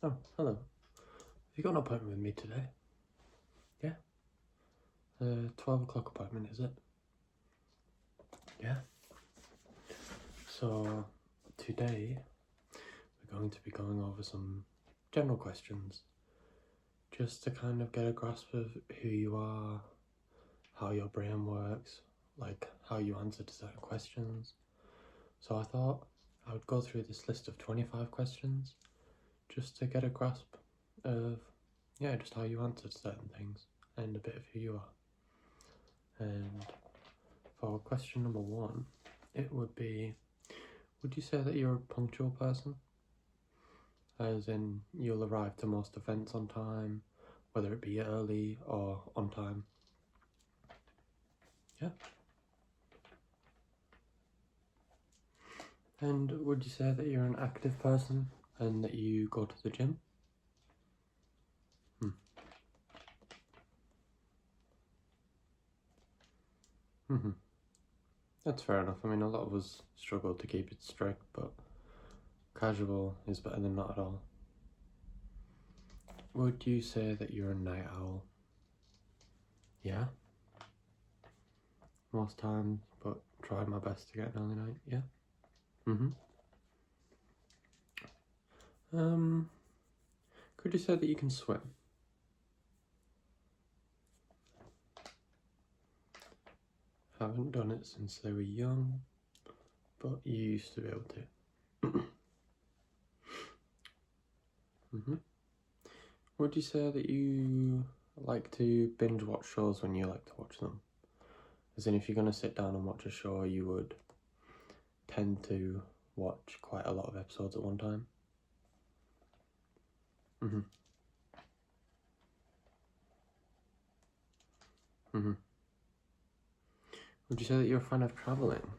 Oh, hello. Have you got an appointment with me today? Yeah? 12 o'clock appointment, is it? Yeah? So, today we're going to be going over some general questions just to kind of get a grasp of who you are, how your brain works, like how you answer to certain questions. So I thought I would go through this list of 25 questions just to get a grasp of, just how you answer to certain things and a bit of who you are. And for question number 1, it would be, would you say that you're a punctual person? As in, you'll arrive to most events on time, whether it be early or on time? Yeah. And would you say that you're an active person and that you go to the gym? That's fair enough. I mean, a lot of us struggle to keep it strict, but casual is better than not at all. Would you say that you're a night owl? Yeah. Most times, but tried my best to get an early night. Yeah. Could you say that you can swim? Haven't done it since they were young, but you used to be able to. Would you say that you like to binge watch shows when you like to watch them? As in, if you're going to sit down and watch a show, you would tend to watch quite a lot of episodes at one time? Would you say that you're a fan of travelling?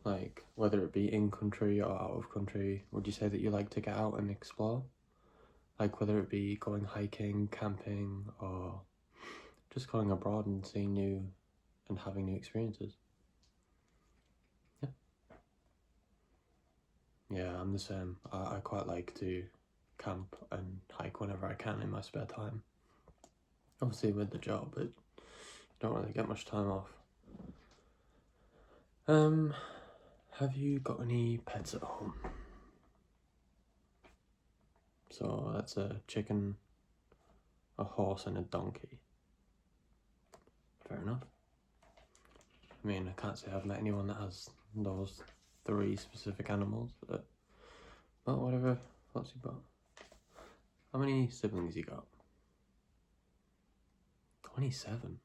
Like, whether it be in country or out of country, would you say that you like to get out and explore? Like, whether it be going hiking, camping, or just going abroad and seeing new and having new experiences? Yeah. Yeah, I'm the same. I quite like to camp and hike whenever I can in my spare time. Obviously with the job, but don't really get much time off. Have you got any pets at home? So that's a chicken, a horse, and a donkey. Fair enough. I mean, I can't say I've met anyone that has those 3 specific animals, but whatever floats your boat. How many siblings you got? 27.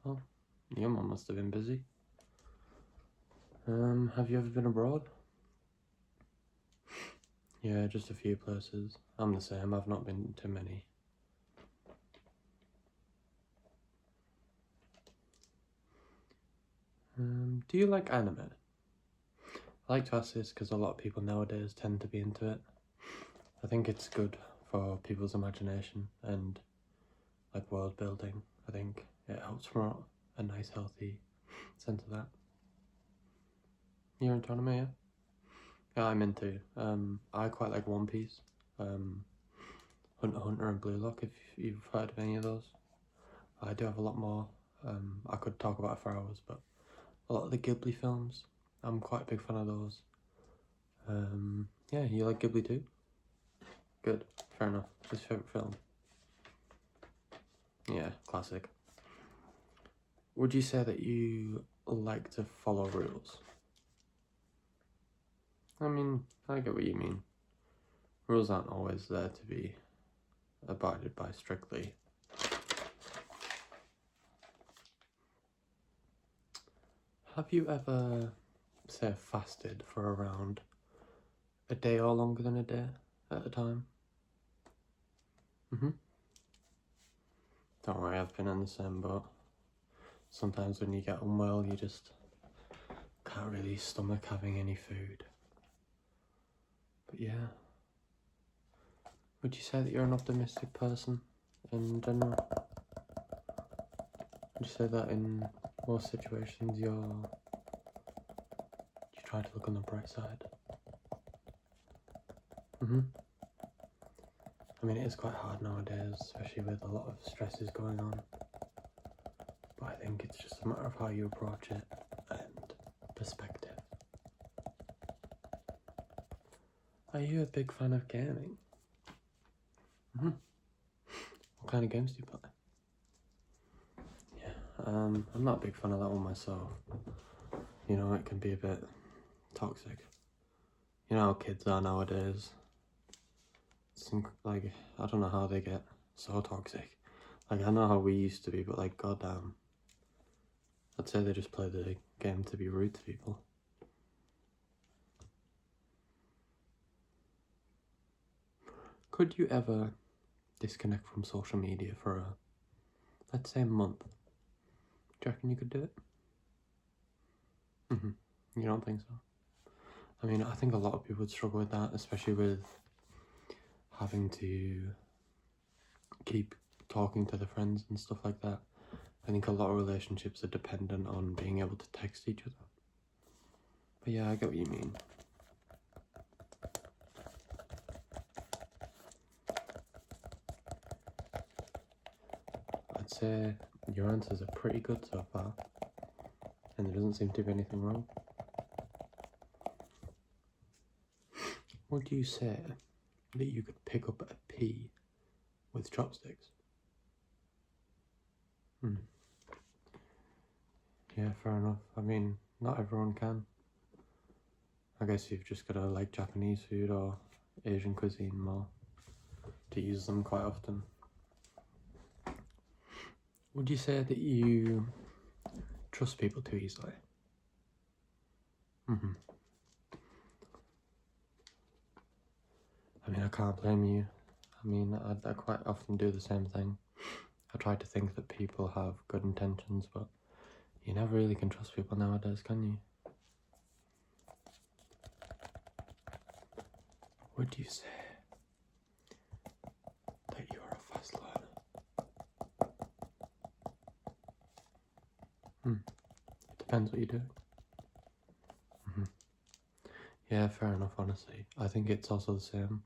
Well, your mum must have been busy. Have you ever been abroad? Yeah, just a few places. I'm the same, I've not been to many. Do you like anime? I like to ask this because a lot of people nowadays tend to be into it. I think it's good for people's imagination and like world building. I think it helps promote a nice healthy sense of that. You're into anime, yeah? Yeah, I'm into. I quite like One Piece, Hunter x Hunter and Blue Lock, if you've heard of any of those. I do have a lot more. I could talk about it for hours, but a lot of the Ghibli films, I'm quite a big fan of those. Yeah, you like Ghibli too? Good, fair enough. What's your favourite film? Yeah, classic. Would you say that you like to follow rules? I mean, I get what you mean. Rules aren't always there to be abided by strictly. Have you ever, say, fasted for around a day or longer than a day at a time? Don't worry, I've been in the same boat. Sometimes when you get unwell, you just can't really stomach having any food. But yeah. Would you say that you're an optimistic person in general? Would you say that in most situations you try to look on the bright side? I mean, it is quite hard nowadays, especially with a lot of stresses going on. But I think it's just a matter of how you approach it and perspective. Are you a big fan of gaming? What kind of games do you play? Yeah, I'm not a big fan of that one myself. You know, it can be a bit toxic. You know how kids are nowadays. Like, I don't know how they get so toxic. Like, I know how we used to be, but like, goddamn. I'd say they just play the game to be rude to people. Could you ever disconnect from social media for let's say a month? Do you reckon you could do it? You don't think so? I mean, I think a lot of people would struggle with that, especially with having to keep talking to their friends and stuff like that. I think a lot of relationships are dependent on being able to text each other. But yeah, I get what you mean. I'd say your answers are pretty good so far, and there doesn't seem to be anything wrong. Would you say that you could pick up a pea with chopsticks? Yeah, fair enough. I mean, not everyone can. I guess you've just got to like Japanese food or Asian cuisine more to use them quite often. Would you say that you trust people too easily? I mean, I can't blame you. I mean, I quite often do the same thing. I try to think that people have good intentions, but you never really can trust people nowadays, can you? Would you say that you are a fast learner? It depends what you do. Yeah, fair enough, honestly. I think it's also the same.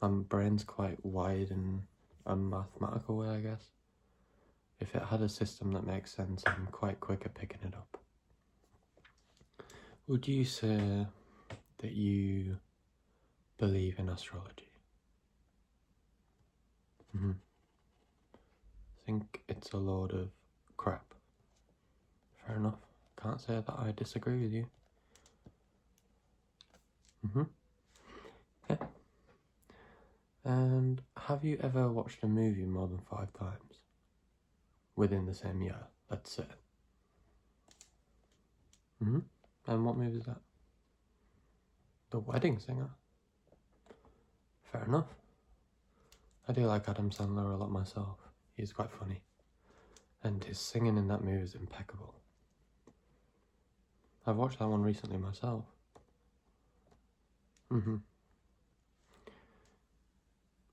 My brain's quite wide in a mathematical way, I guess. If it had a system that makes sense, I'm quite quick at picking it up. Would you say that you believe in astrology? I think it's a load of crap. Fair enough. Can't say that I disagree with you. Yeah. And have you ever watched a movie more than 5 times? Within the same year, let's say. And what movie is that? The Wedding Singer. Fair enough. I do like Adam Sandler a lot myself. He's quite funny. And his singing in that movie is impeccable. I've watched that one recently myself.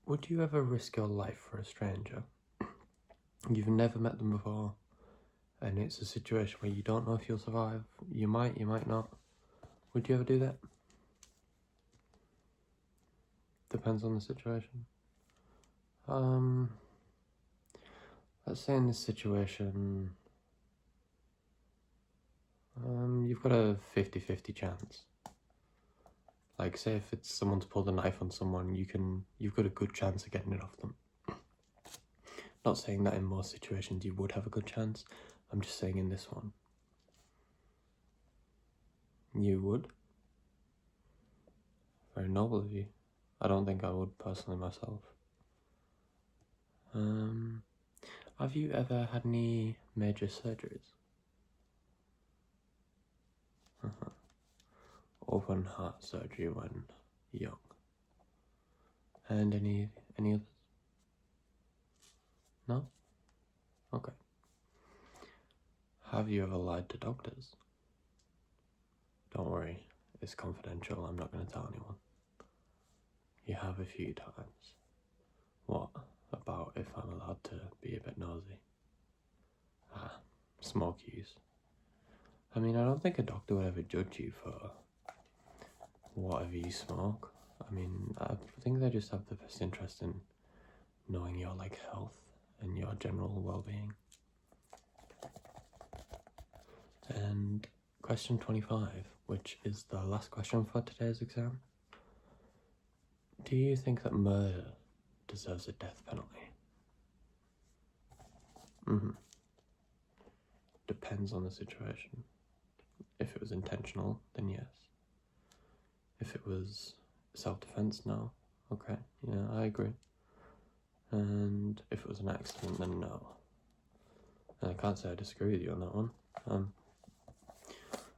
Would you ever risk your life for a stranger? You've never met them before, and it's a situation where you don't know if you'll survive. You might not. Would you ever do that? Depends on the situation. Let's say in this situation, you've got a 50-50 chance. Like, say if it's someone's pulled a knife on someone, you've got a good chance of getting it off them. Not saying that in most situations you would have a good chance. I'm just saying in this one. You would? Very noble of you. I don't think I would personally myself. Have you ever had any major surgeries? Open heart surgery when young. And any others? No? Okay. Have you ever lied to doctors? Don't worry, it's confidential, I'm not going to tell anyone. You have a few times. What about if I'm allowed to be a bit nosy? Smoke use. I mean, I don't think a doctor would ever judge you for whatever you smoke. I mean, I think they just have the best interest in knowing your like health and your general well-being. And question 25, which is the last question for today's exam. Do you think that murder deserves a death penalty? Depends on the situation. If it was intentional, then yes. If it was self-defense, no. Okay, yeah, I agree. And if it was an accident, then no. And I can't say I disagree with you on that one.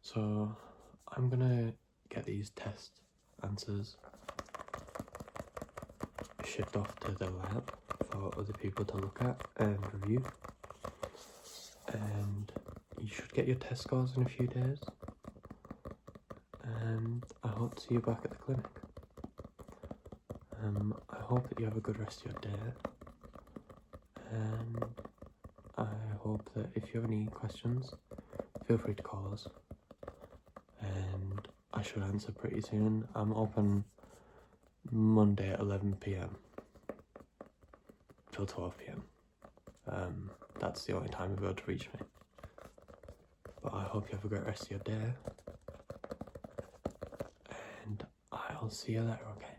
So I'm gonna get these test answers shipped off to the lab for other people to look at and review. And you should get your test scores in a few days. And I hope to see you back at the clinic. I hope that you have a good rest of your day. And I hope that if you have any questions, feel free to call us. And I should answer pretty soon. I'm open Monday at 11 PM till 12 PM. That's the only time you'll be able to reach me. But I hope you have a great rest of your day. And I'll see you later, okay?